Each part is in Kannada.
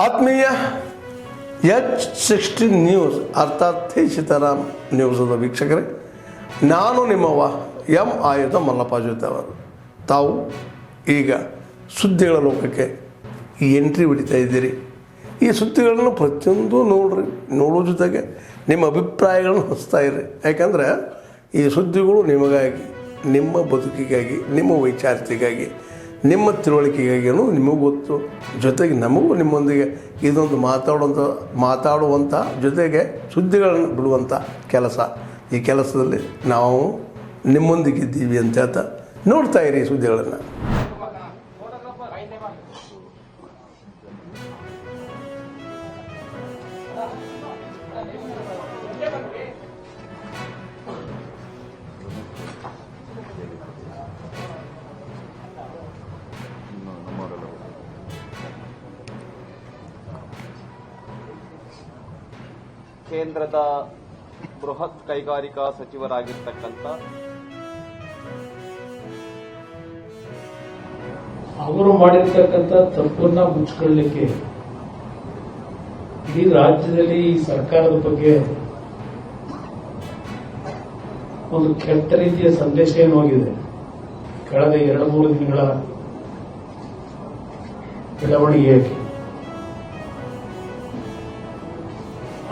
ಆತ್ಮೀಯ H16 ನ್ಯೂಸ್ ಅರ್ಥಾತ್ ಸೀತಾರಾಮ್ ನ್ಯೂಸದ ವೀಕ್ಷಕರೇ, ನಾನು ನಿಮ್ಮವ ಎಂ ಆಯುಧ ಮಲ್ಲಪ್ಪ ಜೊತೆ ಅವರು. ತಾವು ಈಗ ಸುದ್ದಿಗಳ ಲೋಕಕ್ಕೆ ಎಂಟ್ರಿ ಹೊಡಿತಾ ಇದ್ದೀರಿ. ಈ ಸುದ್ದಿಗಳನ್ನು ಪ್ರತಿಯೊಂದು ನೋಡೋ ಜೊತೆಗೆ ನಿಮ್ಮ ಅಭಿಪ್ರಾಯಗಳನ್ನು ಹಚ್ತಾ ಇರ್ರಿ. ಯಾಕಂದರೆ ಈ ಸುದ್ದಿಗಳು ನಿಮಗಾಗಿ, ನಿಮ್ಮ ಬದುಕಿಗಾಗಿ, ನಿಮ್ಮ ವೈಚಾರಿಕೆಗಾಗಿ, ನಿಮ್ಮ ತಿಳುವಳಿಕೆಗಾಗಿಯೂ ನಿಮಗೂ ಗೊತ್ತು, ಜೊತೆಗೆ ನಮಗೂ ನಿಮ್ಮೊಂದಿಗೆ ಇದೊಂದು ಮಾತಾಡುವಂಥ ಜೊತೆಗೆ ಸುದ್ದಿಗಳನ್ನು ಬಿಡುವಂಥ ಕೆಲಸ. ಈ ಕೆಲಸದಲ್ಲಿ ನಾವು ನಿಮ್ಮೊಂದಿಗಿದ್ದೀವಿ ಅಂತ ಹೇಳ್ತಾ ನೋಡ್ತಾ ಇರಿ ಈ ಸುದ್ದಿಗಳನ್ನು. ಕೇಂದ್ರದ ಬೃಹತ್ ಕೈಗಾರಿಕಾ ಸಚಿವರಾಗಿರ್ತಕ್ಕಂಥ ಅವರು ಮಾಡಿರ್ತಕ್ಕಂಥ ತಪ್ಪನ್ನ ಮುಚ್ಚಿಕೊಳ್ಳಲಿಕ್ಕೆ ಇಡೀ ರಾಜ್ಯದಲ್ಲಿ ಈ ಸರ್ಕಾರದ ಬಗ್ಗೆ ಒಂದು ಕೆಟ್ಟ ರೀತಿಯ ಸಂದೇಶ ಏನು ಹೋಗಿದೆ. ಕಳೆದ 2-3 ದಿನಗಳ ಬೆಳವಣಿಗೆಯಾಗಿ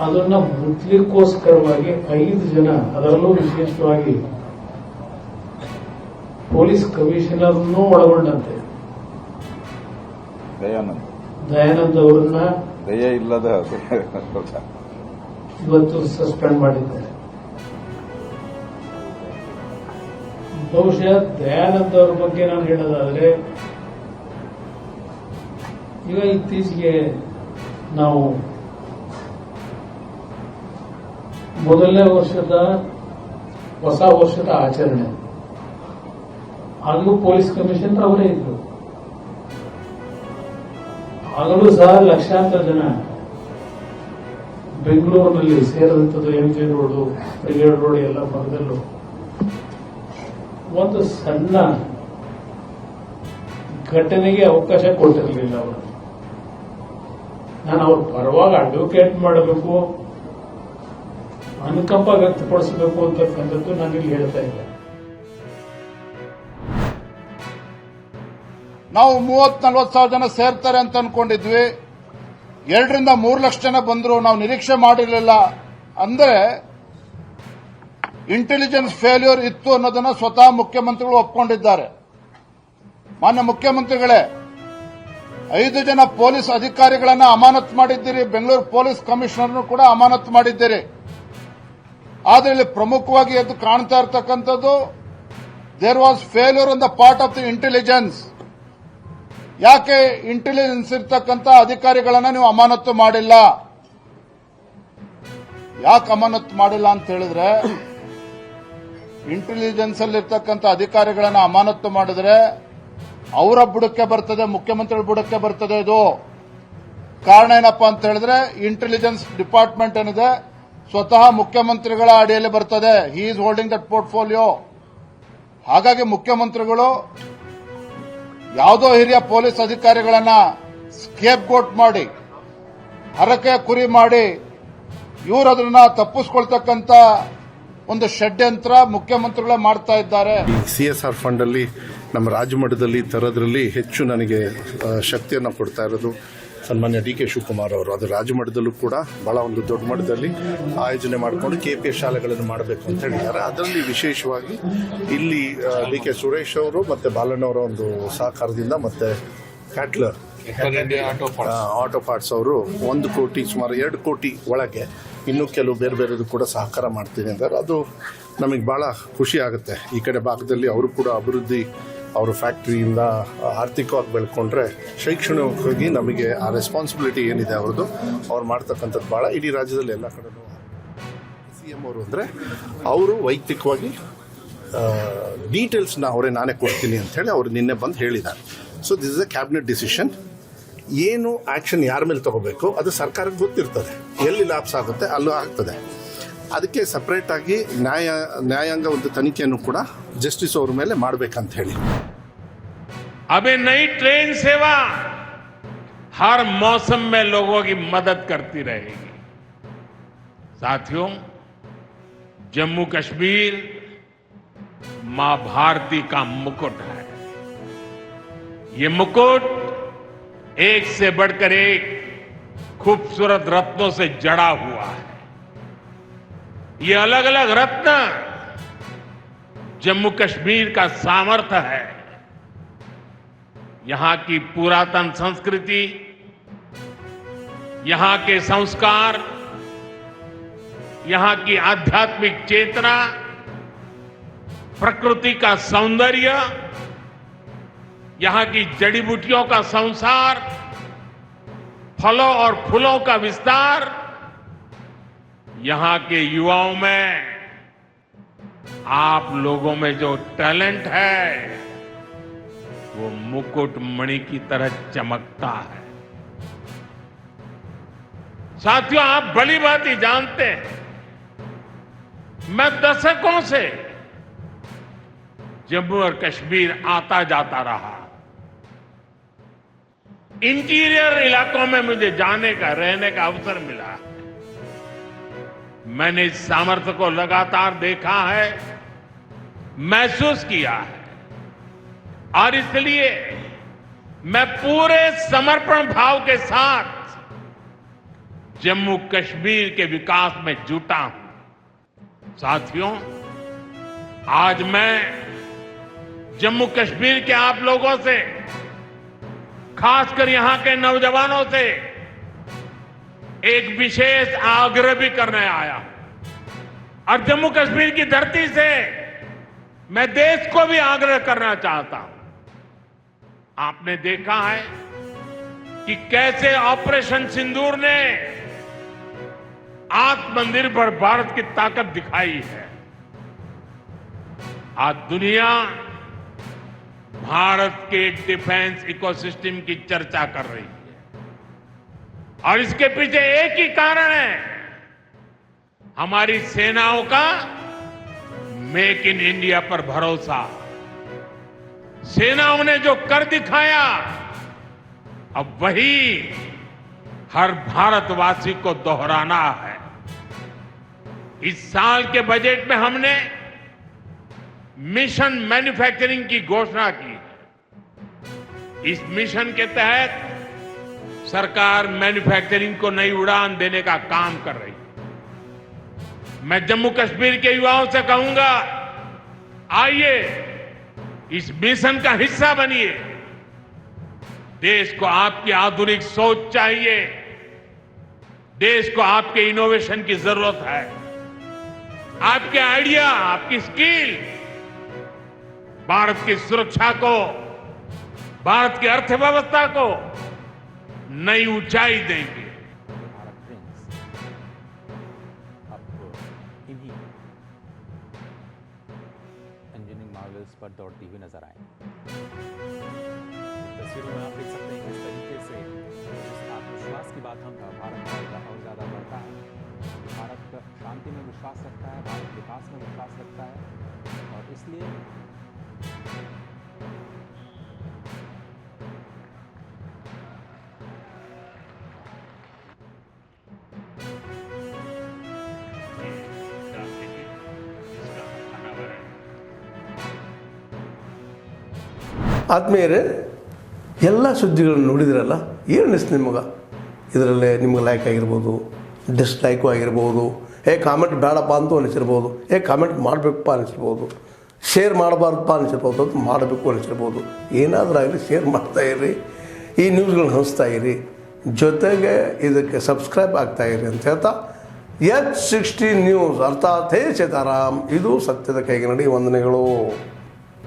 ಅದನ್ನ ಮುಚ್ಚಲಿಕ್ಕೋಸ್ಕರವಾಗಿ 5 ಜನ, ಅದರಲ್ಲೂ ವಿಶೇಷವಾಗಿ ಪೊಲೀಸ್ ಕಮಿಷನರ್ನೂ ಒಳಗೊಂಡಂತೆ ದಯಾನಂದ್ ಅವರನ್ನ ಇವತ್ತು ಸಸ್ಪೆಂಡ್ ಮಾಡಿದ್ದಾರೆ. ಬಹುಶಃ ದಯಾನಂದ್ ಅವರ ಬಗ್ಗೆ ನಾನು ಹೇಳೋದಾದ್ರೆ, ಈಗ ಇತ್ತೀಚೆಗೆ ನಾವು ಮೊದಲನೇ ವರ್ಷದ ಹೊಸ ವರ್ಷದ ಆಚರಣೆ, ಆಗಲೂ ಪೊಲೀಸ್ ಕಮಿಷನರ್ ಅವರೇ ಇದ್ರು. ಆಗಲೂ ಸಹ ಲಕ್ಷಾಂತರ ಜನ ಬೆಂಗಳೂರಿನಲ್ಲಿ ಸೇರಿದಂಥದ್ದು MG ರೋಡು, ಬ್ರಿಗೇಡ್ ರೋಡ್ ಎಲ್ಲ ಭಾಗದಲ್ಲೂ ಒಂದು ಸಣ್ಣ ಘಟನೆಗೆ ಅವಕಾಶ ಕೊಟ್ಟಿರಲಿಲ್ಲ ಅವರು. ನಾನು ಅವ್ರ ಪರವಾಗಿ ಅಡ್ವೊಕೇಟ್ ಮಾಡಬೇಕು, ಅನುಕಂಪ ವ್ಯಕ್ತಪಡಿಸಬೇಕು ಅಂತಕ್ಕಂಥದ್ದು ನಾನಿಲ್ಲಿ ಹೇಳ್ತಾ ಇಲ್ಲ. ನಾವು 30-40 ಸಾವಿರ ಜನ ಸೇರ್ತಾರೆ ಅಂತ ಅನ್ಕೊಂಡಿದ್ವಿ. 2-3 ಲಕ್ಷ ಜನ ಬಂದ್ರು, ನಾವು ನಿರೀಕ್ಷೆ ಮಾಡಿರಲಿಲ್ಲ. ಅಂದ್ರೆ ಇಂಟೆಲಿಜೆನ್ಸ್ ಫೇಲ್ಯೂರ್ ಇತ್ತು ಅನ್ನೋದನ್ನ ಸ್ವತಃ ಮುಖ್ಯಮಂತ್ರಿಗಳು ಒಪ್ಕೊಂಡಿದ್ದಾರೆ. ಮಾನ್ಯ ಮುಖ್ಯಮಂತ್ರಿಗಳೇ, 5 ಜನ ಪೊಲೀಸ್ ಅಧಿಕಾರಿಗಳನ್ನ ಅಮಾನತು ಮಾಡಿದ್ದೀರಿ, ಬೆಂಗಳೂರು ಪೊಲೀಸ್ ಕಮಿಷನರ್ ಕೂಡ ಅಮಾನತು ಮಾಡಿದ್ದೀರಿ. ಆದರೆ ಇಲ್ಲಿ ಪ್ರಮುಖವಾಗಿ ಎದ್ದು ಕಾಣ್ತಾ ಇರತಕ್ಕಂಥದ್ದು, there was failure on the part of the intelligence. ಯಾಕೆ ಇಂಟೆಲಿಜೆನ್ಸ್ ಇರ್ತಕ್ಕಂಥ ಅಧಿಕಾರಿಗಳನ್ನ ನೀವು ಅಮಾನತು ಮಾಡಿಲ್ಲ? ಯಾಕೆ ಅಮಾನತು ಮಾಡಿಲ್ಲ ಅಂತ ಹೇಳಿದ್ರೆ, ಇಂಟೆಲಿಜೆನ್ಸ್ ಅಲ್ಲಿ ಇರ್ತಕ್ಕಂಥ ಅಧಿಕಾರಿಗಳನ್ನ ಅಮಾನತು ಮಾಡಿದ್ರೆ ಅವರ ಬುಡಕ್ಕೆ ಬರ್ತದೆ, ಮುಖ್ಯಮಂತ್ರಿಗಳ ಬುಡಕ್ಕೆ ಬರ್ತದೆ. ಇದು ಕಾರಣ ಏನಪ್ಪಾ ಅಂತ ಹೇಳಿದ್ರೆ, ಇಂಟೆಲಿಜೆನ್ಸ್ ಡಿಪಾರ್ಟ್ಮೆಂಟ್ ಏನಿದೆ ಸ್ವತಃ ಮುಖ್ಯಮಂತ್ರಿಗಳ ಅಡಿಯಲ್ಲಿ ಬರ್ತದೆ. He is holding that portfolio. ಹಾಗಾಗಿ ಮುಖ್ಯಮಂತ್ರಿಗಳು ಯಾವುದೋ ಹಿರಿಯ ಪೊಲೀಸ್ ಅಧಿಕಾರಿಗಳನ್ನ ಸ್ಕೇಪ್ ಗೋಟ್ ಮಾಡಿ, ಹರಕೆ ಕುರಿ ಮಾಡಿ, ಇವರು ಅದನ್ನ ತಪ್ಪಿಸ್ಕೊಳ್ತಕ್ಕಂಥ ಒಂದು ಷಡ್ಯಂತ್ರ ಮುಖ್ಯಮಂತ್ರಿಗಳೇ ಮಾಡ್ತಾ ಇದ್ದಾರೆ. CSR ಫಂಡ್ ಅಲ್ಲಿ ನಮ್ಮ ರಾಜ್ಯ ಮಟ್ಟದಲ್ಲಿ ತರೋದ್ರಲ್ಲಿ ಹೆಚ್ಚು ನನಗೆ ಶಕ್ತಿಯನ್ನು ಕೊಡ್ತಾ ಇರೋದು ಸನ್ಮಾನ್ಯ DK ಶಿವಕುಮಾರ್ ಅವರು. ಅದು ರಾಜ್ಯ ಮಟ್ಟದಲ್ಲೂ ಕೂಡ ಬಹಳ ಒಂದು ದೊಡ್ಡ ಮಟ್ಟದಲ್ಲಿ ಆಯೋಜನೆ ಮಾಡಿಕೊಂಡು KPS ಶಾಲೆಗಳನ್ನು ಮಾಡಬೇಕು ಅಂತ ಹೇಳಿದ್ದಾರೆ. ಅದರಲ್ಲಿ ವಿಶೇಷವಾಗಿ ಇಲ್ಲಿ DK ಸುರೇಶ್ ಅವರು ಮತ್ತೆ ಬಾಲಣ್ಣವರ ಒಂದು ಸಹಕಾರದಿಂದ ಮತ್ತೆ ಕ್ಯಾಟ್ಲರ್ ಆಟೋ ಪಾರ್ಟ್ಸ್ ಅವರು 1 ಕೋಟಿ, ಸುಮಾರು 2 ಕೋಟಿ ಒಳಗೆ ಇನ್ನೂ ಕೆಲವು ಬೇರೆ ಬೇರೆದು ಕೂಡ ಸಹಕಾರ ಮಾಡ್ತೀನಿ ಅಂತಾರೆ. ಅದು ನಮಗೆ ಬಹಳ ಖುಷಿ ಆಗುತ್ತೆ. ಈ ಕಡೆ ಭಾಗದಲ್ಲಿ ಅವರು ಕೂಡ ಅಭಿವೃದ್ಧಿ, ಅವರು ಫ್ಯಾಕ್ಟ್ರಿಯಿಂದ ಆರ್ಥಿಕವಾಗಿ ಬೆಳ್ಕೊಂಡ್ರೆ ಶೈಕ್ಷಣಿಕವಾಗಿ ನಮಗೆ ಆ ರೆಸ್ಪಾನ್ಸಿಬಿಲಿಟಿ ಏನಿದೆ ಅವ್ರದ್ದು, ಅವ್ರು ಮಾಡ್ತಕ್ಕಂಥದ್ದು ಭಾಳ ಇಡೀ ರಾಜ್ಯದಲ್ಲಿ ಎಲ್ಲ ಕಡೆನೂ. CM ಅವರು ಅಂದರೆ ಅವರು ವೈಯಕ್ತಿಕವಾಗಿ ಡೀಟೇಲ್ಸ್ನ ನಾನೇ ಕೊಡ್ತೀನಿ ಅಂತ ಹೇಳಿ ಅವರು ನಿನ್ನೆ ಬಂದು ಹೇಳಿದ್ದಾರೆ. So this is a cabinet decision. ಏನು ಆ್ಯಕ್ಷನ್ ಯಾರ ಮೇಲೆ ತಗೋಬೇಕು ಅದು ಸರ್ಕಾರಕ್ಕೆ ಗೊತ್ತಿರ್ತದೆ. ಎಲ್ಲಿ ಲ್ಯಾಪ್ಸ್ ಆಗುತ್ತೆ ಅಲ್ಲೂ ಆಗ್ತದೆ. ಅದಕ್ಕೆ ಸಪ್ರೇಟ್ ಆಗಿ ನ್ಯಾಯಾಂಗ ಒಂದು ತನಿಖೆಯನ್ನು ಕೂಡ ಜಸ್ಟಿಸ್ ಅವ್ರ ಮೇಲೆ ಮಾಡಬೇಕಂತ ಹೇಳಿ. अभी नई ट्रेन सेवा हर मौसम में लोगों की मदद करती रहेगी। साथियों, जम्मू कश्मीर मां भारती का मुकुट है। ये मुकुट एक से बढ़कर एक खूबसूरत रत्नों से जड़ा हुआ है। ये अलग अलग रत्न जम्मू कश्मीर का सामर्थ्य है। यहां की पुरातन संस्कृति, यहां के संस्कार, यहां की आध्यात्मिक चेतना, प्रकृति का सौंदर्य, यहां की जड़ी बूटियों का संसार, फलों और फूलों का विस्तार, यहां के युवाओं में आप लोगों में जो टैलेंट है वो मुकुट मणि की तरह चमकता है। साथियों, आप भली बात ही जानते हैं, मैं दशकों से जम्मू और कश्मीर आता जाता रहा। इंटीरियर इलाकों में मुझे जाने का, रहने का अवसर मिला है। मैंने इस सामर्थ्य को लगातार देखा है, महसूस किया है, और इसलिए मैं पूरे समर्पण भाव के साथ जम्मू कश्मीर के विकास में जुटा हूं। साथियों, आज मैं जम्मू कश्मीर के आप लोगों से, खासकर यहां के नौजवानों से एक विशेष आग्रह भी करने आया हूं। और जम्मू कश्मीर की धरती से मैं देश को भी आग्रह करना चाहता हूं। आपने देखा है कि कैसे ऑपरेशन सिंदूर ने आत्मनिर्भर भारत की ताकत दिखाई है। आज दुनिया भारत के डिफेंस इकोसिस्टम की चर्चा कर रही है, और इसके पीछे एक ही कारण है, हमारी सेनाओं का मेक इन इंडिया पर भरोसा। सेनाओं ने जो कर दिखाया, अब वही हर भारतवासी को दोहराना है। इस साल के बजट में हमने मिशन मैन्युफैक्चरिंग की घोषणा की है। इस मिशन के तहत सरकार मैन्युफैक्चरिंग को नई उड़ान देने का काम कर रही है। मैं जम्मू कश्मीर के युवाओं से कहूंगा, आइए इस मिशन का हिस्सा बनिए। देश को आपकी आधुनिक सोच चाहिए, देश को आपके इनोवेशन की जरूरत है। आपके आइडिया, आपकी स्किल भारत की सुरक्षा को, भारत की अर्थव्यवस्था को नई ऊंचाई देंगे। भारत प्रिंस अब इन्हीं इंजीनियरिंग मार्वल्स पर दौड़ती हुई नजर आए। तस्वीरों में आप देख सकते हैं किस तरीके से जिस आत्मविश्वास की बात हम भारत का और ज्यादा बढ़ता है। भारत शांति में विश्वास रखता है, भारत विकास में विश्वास रखता है, और इसलिए ಆತ್ಮೀಯರೇ, ಎಲ್ಲ ಸುದ್ದಿಗಳನ್ನು ನೋಡಿದ್ರಲ್ಲ, ಏನು ಅನಿಸ್ತು ನಿಮಗೆ? ಇದರಲ್ಲೇ ನಿಮ್ಗೆ ಲೈಕ್ ಆಗಿರ್ಬೋದು, ಡಿಸ್ಲೈಕು ಆಗಿರ್ಬೋದು, ಕಾಮೆಂಟ್ ಬೇಡಪ್ಪ ಅಂತೂ ಅನಿಸಿರ್ಬೋದು, ಕಾಮೆಂಟ್ ಮಾಡಬೇಕಪ್ಪ ಅನಿಸಿರ್ಬೋದು, ಶೇರ್ ಮಾಡಬಾರ್ದಪ್ಪ ಅನಿಸಿರ್ಬೋದು, ಅದು ಮಾಡಬೇಕು ಅನಿಸಿರ್ಬೋದು. ಏನಾದರೂ ಆಗಲಿ ಶೇರ್ ಮಾಡ್ತಾಯಿರಿ, ಈ ನ್ಯೂಸ್ಗಳನ್ನ ಹಂಚ್ತಾ ಇರಿ, ಜೊತೆಗೆ ಇದಕ್ಕೆ ಸಬ್ಸ್ಕ್ರೈಬ್ ಆಗ್ತಾಯಿರಿ ಅಂತ ಹೇಳ್ತಾ, H16 ನ್ಯೂಸ್ ಅರ್ಥಾತ್ ಹೇ ಸೀತಾರಾಮ್, ಇದು ಸತ್ಯದ ಕೈಗೆ ನಡಿ. ವಂದನೆಗಳು.